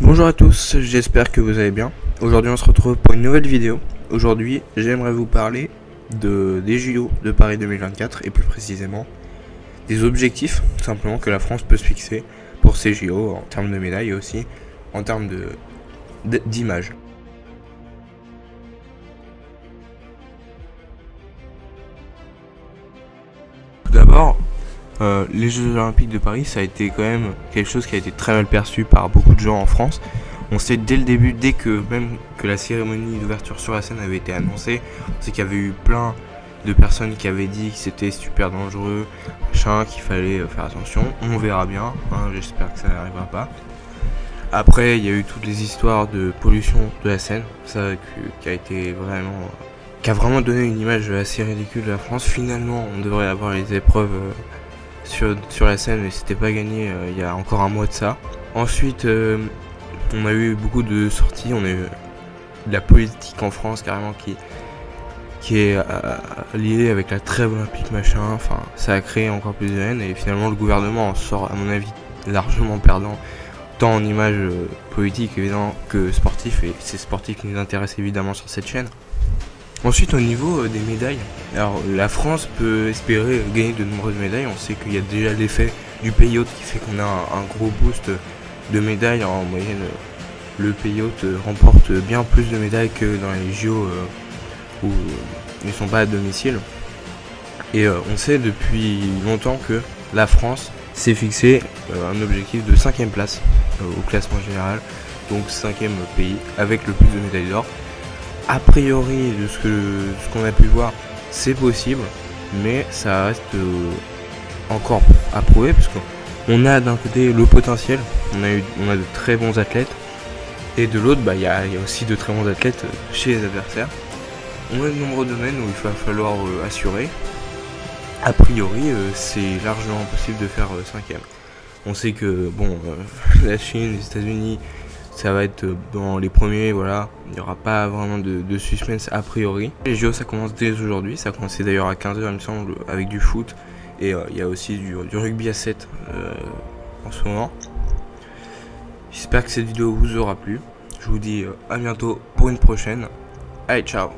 Bonjour à tous, j'espère que vous allez bien. Aujourd'hui on se retrouve pour une nouvelle vidéo. Aujourd'hui j'aimerais vous parler des JO de Paris 2024 et plus précisément des objectifs simplement que la France peut se fixer pour ces JO en termes de médailles et aussi en termes d'image. Tout d'abord, les Jeux Olympiques de Paris, ça a été quand même quelque chose qui a été très mal perçu par beaucoup de gens en France. On sait dès le début, dès que la cérémonie d'ouverture sur la scène avait été annoncée, on sait qu'il y avait eu plein de personnes qui avaient dit que c'était super dangereux, machin, qu'il fallait faire attention. On verra bien, hein, j'espère que ça n'arrivera pas. Après, il y a eu toutes les histoires de pollution de la Seine, ça qui a vraiment donné une image assez ridicule de la France. Finalement, on devrait avoir les épreuves sur la Seine, mais c'était pas gagné il y a encore un mois de ça. Ensuite, on a eu beaucoup de sorties, on a eu de la politique en France carrément qui est liée avec la trêve olympique machin, enfin ça a créé encore plus de haine et finalement le gouvernement en sort à mon avis largement perdant, tant en image politique évidemment que sportif, et c'est sportif qui nous intéresse évidemment sur cette chaîne. Ensuite au niveau des médailles, alors la France peut espérer gagner de nombreuses médailles, on sait qu'il y a déjà l'effet du pays hôte qui fait qu'on a un gros boost de médailles. En moyenne le pays hôte remporte bien plus de médailles que dans les JO où ils ne sont pas à domicile. Et on sait depuis longtemps que la France s'est fixé un objectif de 5ème place au classement général, donc 5ème pays avec le plus de médailles d'or. A priori de ce qu'on a pu voir, c'est possible, mais ça reste encore à prouver parce qu'on a d'un côté le potentiel, on a de très bons athlètes, et de l'autre il y a aussi de très bons athlètes chez les adversaires. On a de nombreux domaines où il va falloir assurer. A priori c'est largement possible de faire 5ème. On sait que la Chine, les États-Unis, ça va être dans les premiers, voilà, il n'y aura pas vraiment de suspense a priori. Les JO ça commence dès aujourd'hui, ça a commencé d'ailleurs à 15h il me semble avec du foot, et il y a aussi du rugby à 7 en ce moment. J'espère que cette vidéo vous aura plu, je vous dis à bientôt pour une prochaine, allez ciao.